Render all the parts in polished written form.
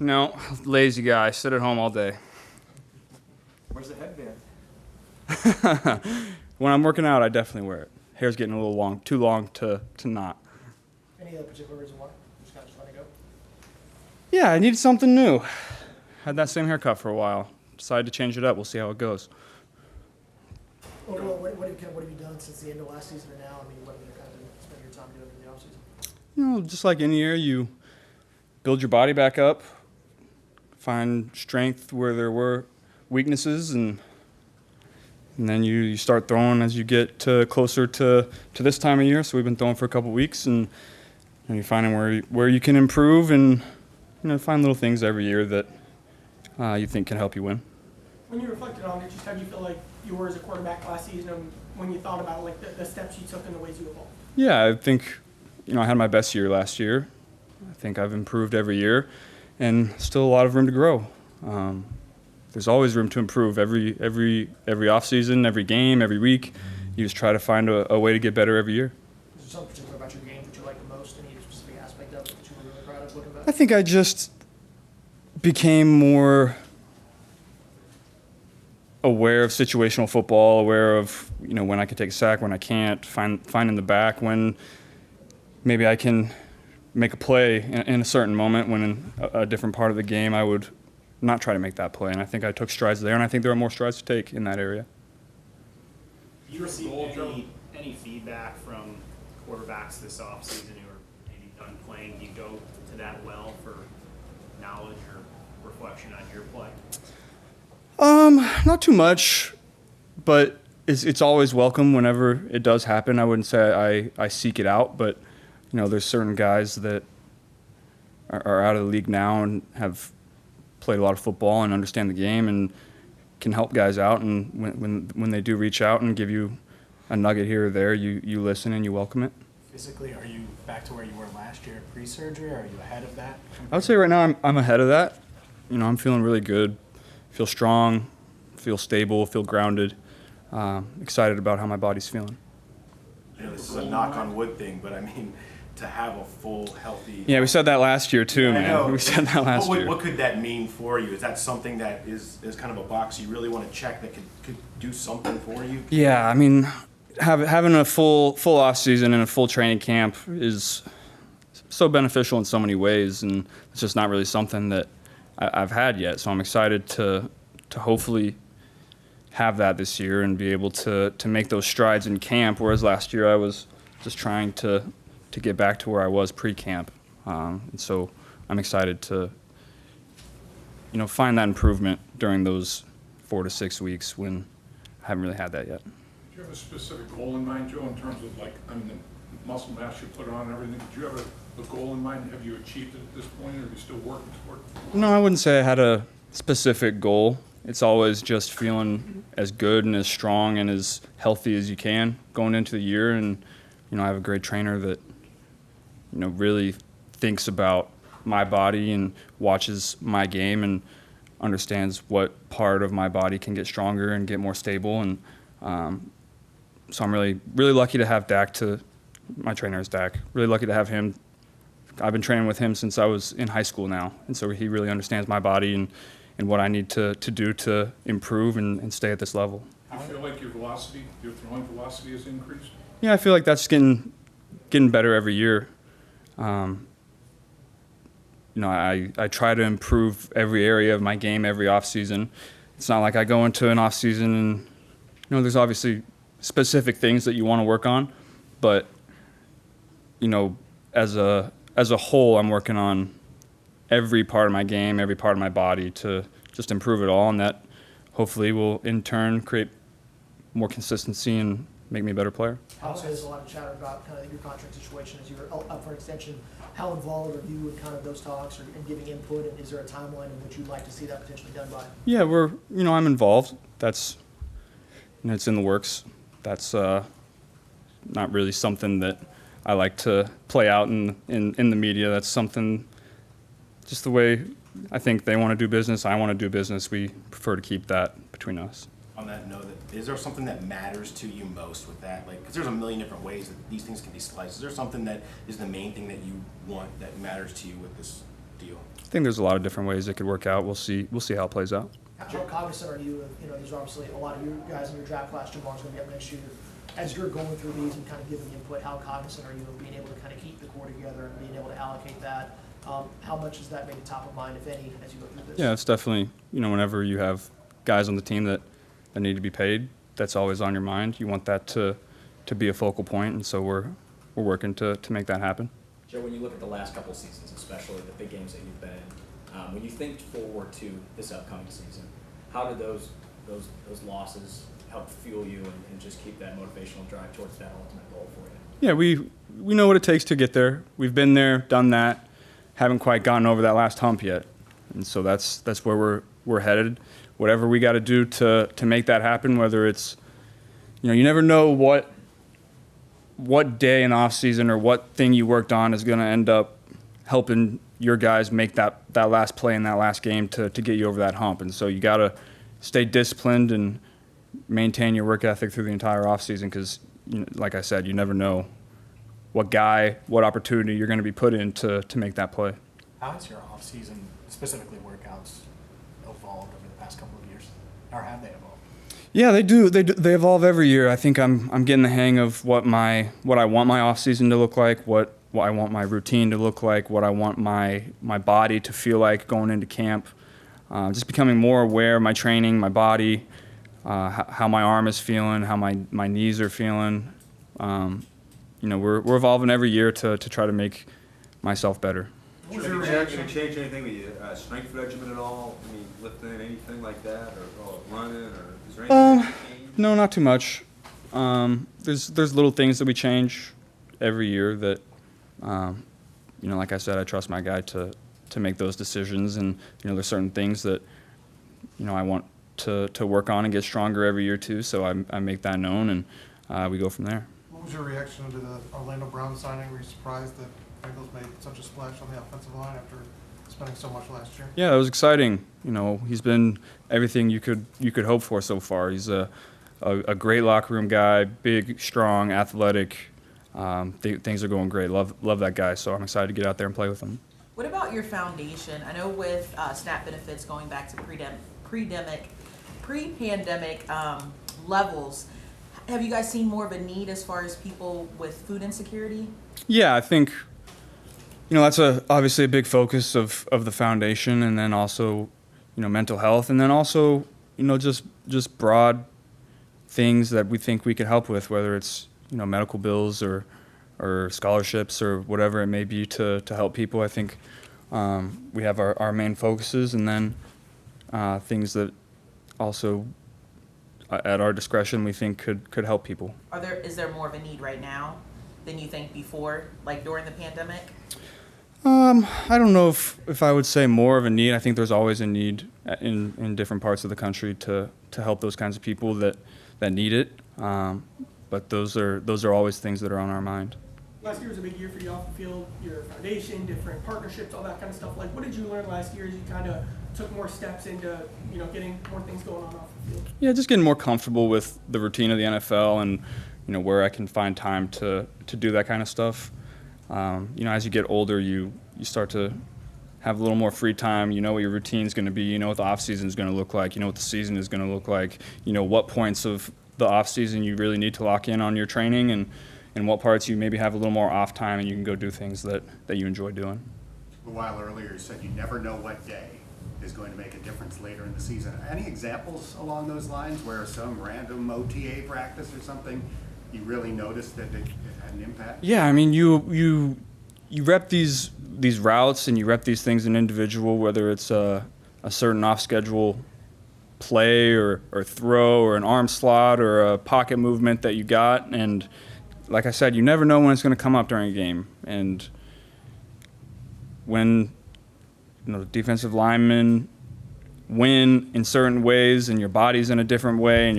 No, lazy guy. Sit at home all day. Where's the headband? When I'm working out, I definitely wear it. Hair's getting a little long, too long to not. Any other particular reason why? Just kind of letting it go? Yeah, I needed something new. Had that same haircut for a while. Decided to change it up. We'll see how it goes. Overall, what have you done since the end of last season and now? I mean, what have you kind of spent your time doing in the offseason? Just like any year, you build your body back up, find strength where there were weaknesses, and then you start throwing as you get closer to this time of year. So we've been throwing for a couple weeks, and you're finding where you can improve, and find little things every year that you think can help you win. When you reflected on it, just how do you feel like you were as a quarterback last season, and when you thought about like the steps you took and the ways you evolved? Yeah, I think I had my best year last year. I think I've improved every year, and still a lot of room to grow. There's always room to improve every offseason, every game, every week. You just try to find a way to get better every year. Is there something particular about your game that you like the most? Any specific aspect of it that you were really proud of looking back? I think I just became more aware of situational football, aware of when I can take a sack, when I can't, finding the back, when maybe I can make a play in a certain moment, when in a different part of the game I would not try to make that play. And I think I took strides there, and I think there are more strides to take in that area. Have you received any feedback from quarterbacks this offseason who are maybe done playing? Do you go to that well for knowledge or reflection on your play? Not too much, but it's always welcome whenever it does happen. I wouldn't say I seek it out, but there's certain guys that are out of the league now and have played a lot of football and understand the game and can help guys out. And when they do reach out and give you a nugget here or there, you listen and you welcome it. Physically, are you back to where you were last year pre-surgery? Are you ahead of that? I would say right now I'm ahead of that. I'm feeling really good, feel strong, feel stable, feel grounded, excited about how my body's feeling. This is a knock on wood thing, but I mean, to have a full, healthy... Yeah, we said that last year too, man. I know. We said that last year. What could that mean for you? Is that something that is kind of a box you really want to check that could do something for you? Yeah, I mean, having a full off season and a full training camp is so beneficial in so many ways, and it's just not really something that I've had yet. So I'm excited to hopefully have that this year and be able to make those strides in camp, whereas last year I was just trying to get back to where I was pre-camp. And so I'm excited to find that improvement during those 4 to 6 weeks when I haven't really had that yet. Do you have a specific goal in mind, Joe, in terms of the muscle mass you put on and everything? Did you have a goal in mind? Have you achieved it at this point, or are you still working toward it? No, I wouldn't say I had a specific goal. It's always just feeling as good and as strong and as healthy as you can going into the year. And, I have a great trainer that, really thinks about my body and watches my game and understands what part of my body can get stronger and get more stable. And so I'm really, really lucky to have my trainer is Dak. Really lucky to have him. I've been training with him since I was in high school now. And so he really understands my body and what I need to do to improve and stay at this level. Do you feel like your throwing velocity has increased? Yeah, I feel like that's getting better every year. I try to improve every area of my game every offseason. It's not like I go into an offseason and, there's obviously specific things that you want to work on, but, as a whole, I'm working on every part of my game, every part of my body to just improve it all, and that hopefully will in turn create more consistency and make me a better player. Also, there's a lot of chatter about kind of your contract situation as you're up for an extension. How involved are you in kind of those talks and giving input, and is there a timeline in which you'd like to see that potentially done by? Yeah, I'm involved. That's, it's in the works. That's not really something that I like to play out in the media. That's something, just the way I think they want to do business, I want to do business. We prefer to keep that between us. On that note, is there something that matters to you most with that? Because there's a million different ways that these things can be sliced. Is there something that is the main thing that you want that matters to you with this deal? I think there's a lot of different ways it could work out. We'll see how it plays out. How cognizant are you of, there's obviously a lot of you guys in your draft class, Jamar's gonna be up next year. As you're going through these and kind of giving input, how cognizant are you of being able to kind of keep the core together and being able to allocate that? How much is that maybe top of mind, if any, as you go through this? Yeah, it's definitely, whenever you have guys on the team that need to be paid, that's always on your mind. You want that to be a focal point, and so we're working to make that happen. Joe, when you look at the last couple of seasons, especially the big games that you've been in, when you think forward to this upcoming season, how do those losses help fuel you and just keep that motivational drive towards that ultimate goal for you? Yeah, we know what it takes to get there. We've been there, done that. Haven't quite gotten over that last hump yet, and so that's where we're headed. Whatever we got to do to make that happen, whether it's, you never know what day in the off season or what thing you worked on is going to end up helping your guys make that last play in that last game to get you over that hump. And so you got to stay disciplined and maintain your work ethic through the entire offseason because, like I said, you never know what opportunity you're going to be put in to make that play. How has your off-season, specifically workouts, evolved over the past couple of years? Or have they evolved? Yeah, they do. They evolve every year. I think I'm getting the hang of what I want my off season to look like, what I want my routine to look like, what I want my body to feel like going into camp. Just becoming more aware of my training, my body, how my arm is feeling, how my knees are feeling. We're evolving every year to try to make myself better. Have you changed anything with your strength regimen at all? I mean, lifting, anything like that, or running, or is there anything? No, not too much. There's little things that we change every year that, like I said, I trust my guy to make those decisions, and there's certain things that I want to work on and get stronger every year too. So I make that known, and we go from there. What was your reaction to the Orlando Brown signing? Were you surprised that Bengals made such a splash on the offensive line after spending so much last year? Yeah, it was exciting. He's been everything you could hope for so far. He's a great locker room guy, big, strong, athletic. Things are going great. Love that guy. So I'm excited to get out there and play with him. What about your foundation? I know with SNAP benefits going back to pre-pandemic levels, have you guys seen more of a need as far as people with food insecurity? Yeah, I think that's obviously a big focus of the foundation, and then also mental health, and then also just broad things that we think we could help with, whether it's medical bills or scholarships or whatever it may be to help people. I think we have our main focuses, and then things that also at our discretion we think could help people. Is there more of a need right now than you think before, like during the pandemic? I don't know if I would say more of a need. I think there's always a need in different parts of the country to help those kinds of people that need it. But those are always things that are on our mind. Last year was a big year for you off the field, your foundation, different partnerships, all that kind of stuff. Like, what did you learn last year as you kind of took more steps into, getting more things going on off the field? Yeah, just getting more comfortable with the routine of the NFL and, where I can find time to do that kind of stuff. As you get older, you start to have a little more free time. You know what your routine's going to be. You know what the off season is going to look like. You know what the season is going to look like. You know what points of the off season you really need to lock in on your training, and what parts you maybe have a little more off time and you can go do things that you enjoy doing. A while earlier you said you never know what day is going to make a difference later in the season. Any examples along those lines where some random OTA practice or something you really noticed that it had an impact? Yeah, I mean you rep these routes and you rep these things in individual, whether it's a certain off schedule play or throw or an arm slot or a pocket movement that you got, and like I said, you never know when it's going to come up during a game. And when the defensive linemen win in certain ways and your body's in a different way, and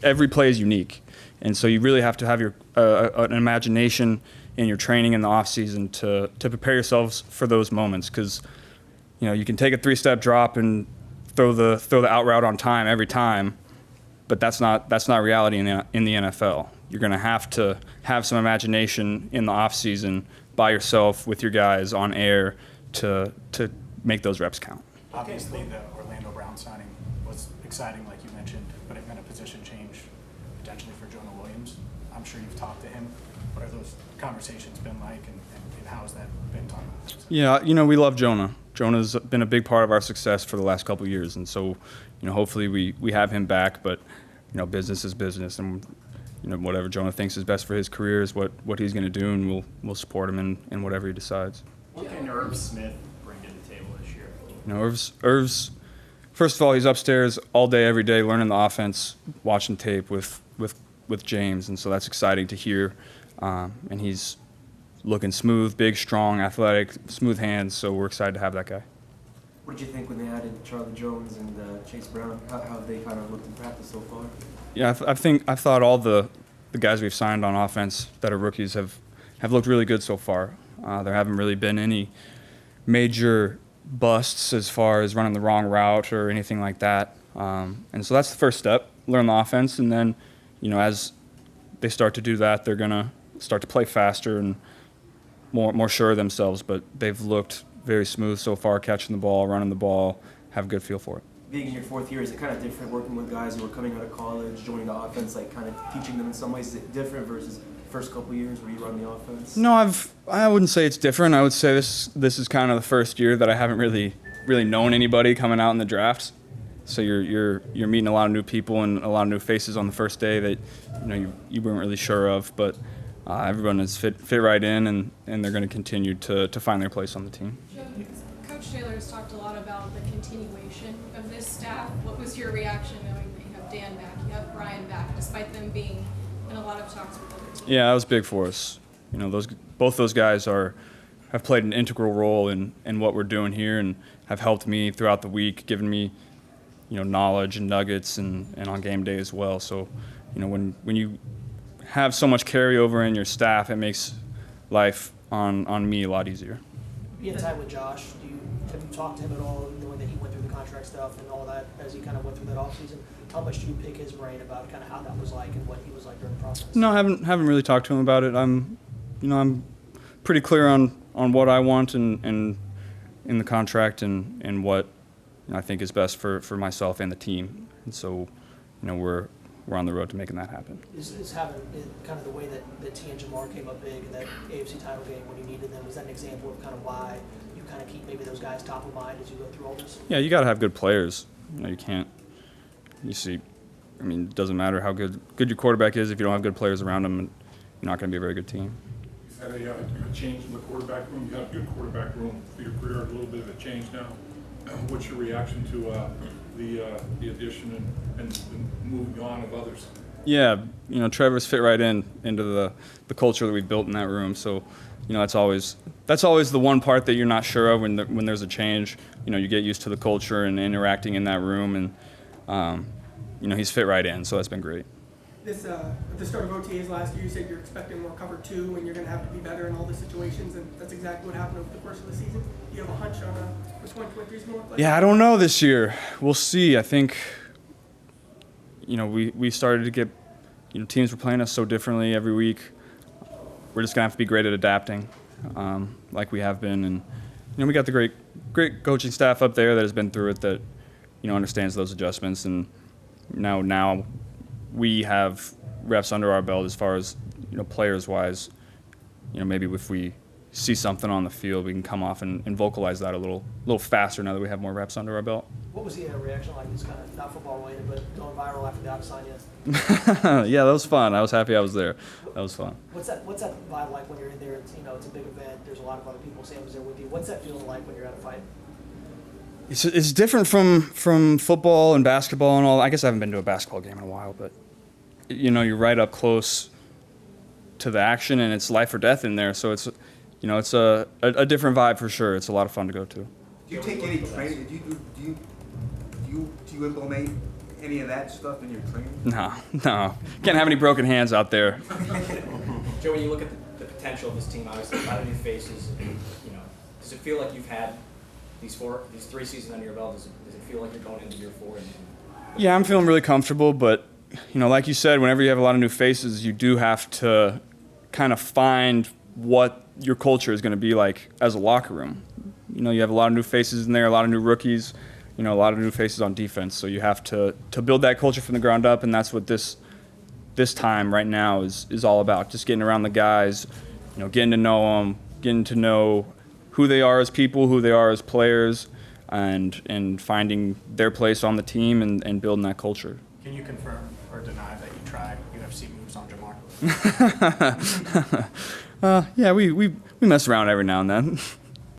every play is unique. And so you really have to have an imagination in your training in the off season to prepare yourselves for those moments, because you can take a 3-step drop and throw the out route on time every time, but that's not reality in the NFL. You're going to have some imagination in the off season by yourself with your guys on air to make those reps count. Obviously, the Orlando Brown signing was exciting, like you mentioned, but it meant a position change potentially for Jonah Williams. I'm sure you've talked to him. What have those conversations been like, and how has that been talked about? Yeah, we love Jonah. Jonah's been a big part of our success for the last couple of years, and so, hopefully we have him back. But, business is business, and whatever Jonah thinks is best for his career is what he's going to do, and we'll support him in whatever he decides. What can Irv Smith bring to the table this year? Irv's first of all, he's upstairs all day, every day, learning the offense, watching tape with James, and so that's exciting to hear. And he's looking smooth, big, strong, athletic, smooth hands, so we're excited to have that guy. What did you think when they added Charlie Jones and Chase Brown? How have they kind of looked in practice so far? Yeah, I thought all the guys we've signed on offense that are rookies have looked really good so far. There haven't really been any major busts as far as running the wrong route or anything like that. And so that's the first step, learn the offense, and then, as they start to do that, they're going to start to play faster and more sure of themselves. But they've looked very smooth so far, catching the ball, running the ball, have a good feel for it. Being in your fourth year, is it kind of different working with guys who are coming out of college, joining the offense, like kind of teaching them in some ways? Is it different versus first couple years where you run the offense? No, I wouldn't say it's different. I would say this is kind of the first year that I haven't really known anybody coming out in the draft. So you're meeting a lot of new people and a lot of new faces on the first day that you weren't really sure of, but everyone is fit right in, and they're going to continue to find their place on the team. Coach Taylor has talked a lot about the continuation of this staff. What was your reaction knowing that you have Dan back, you have Brian back, despite them being in a lot of talks with other teams? Yeah, that was big for us. Both those guys have played an integral role in what we're doing here and have helped me throughout the week, given me knowledge and nuggets and on game day as well. So when you have so much carryover in your staff, it makes life on me a lot easier. Being tight with Josh, have you talked to him at all, knowing that he went through the contract stuff and all that as he kind of went through that offseason? How much do you pick his brain about kind of how that was like and what he was like during the process? No, I haven't really talked to him about it. I'm pretty clear on what I want and in the contract and what I think is best for myself and the team. And so, we're on the road to making that happen. Is having kind of the way that T and Jamar came up big in that AFC title game when you needed them, was that an example of kind of why you kind of keep maybe those guys top of mind as you go through all this? Yeah, you got to have good players. You can't. It doesn't matter how good your quarterback is if you don't have good players around him, you're not going to be a very good team. You had a change in the quarterback room. You had a good quarterback room for your career. A little bit of a change now. What's your reaction to the addition and moving on of others? Yeah, Trevor's fit right into the culture that we've built in that room. So, that's always the one part that you're not sure of when there's a change. You get used to the culture and interacting in that room, and he's fit right in. So that's been great. At the start of OTAs last year, you said you're expecting more cover 2 and you're going to have to be better in all the situations, and that's exactly what happened over the course of the season. Do you have a hunch on what 2023 is going to look like? Yeah, I don't know this year. We'll see. I think, we started to get, teams were playing us so differently every week. We're just going to have to be great at adapting, like we have been. And, we got the great coaching staff up there that has been through it, that, understands those adjustments. And now we have reps under our belt as far as, players-wise. Maybe if we see something on the field, we can come off and vocalize that a little faster now that we have more reps under our belt. What was the reaction like? It's kind of not football related, but going viral after the outside yet? Yeah, that was fun. I was happy I was there. That was fun. What's that vibe like when you're in there? It's it's a big event. There's a lot of other people. Sam was there with you. What's that feeling like when you're at a fight? It's different from football and basketball and all. I guess I haven't been to a basketball game in a while, but you're right up close to the action, and it's life or death in there. So it's it's a different vibe for sure. It's a lot of fun to go to. Do you take any training? Do you implement any of that stuff in your training? No. Can't have any broken hands out there. Joe, when you look at the potential of this team, obviously a lot of new faces, does it feel like you've had these 3 seasons under your belt? Does it feel like you're going into year 4? Yeah, I'm feeling really comfortable, but like you said, whenever you have a lot of new faces, you do have to kind of find what your culture is going to be like as a locker room. you have a lot of new faces in there, a lot of new rookies, a lot of new faces on defense. So you have to build that culture from the ground up, and that's what this time right now is all about. Just getting around the guys, getting to know them, getting to know who they are as people, who they are as players, and finding their place on the team and building that culture. Can you confirm or deny that you tried UFC moves on Jamar? Yeah, we mess around every now and then.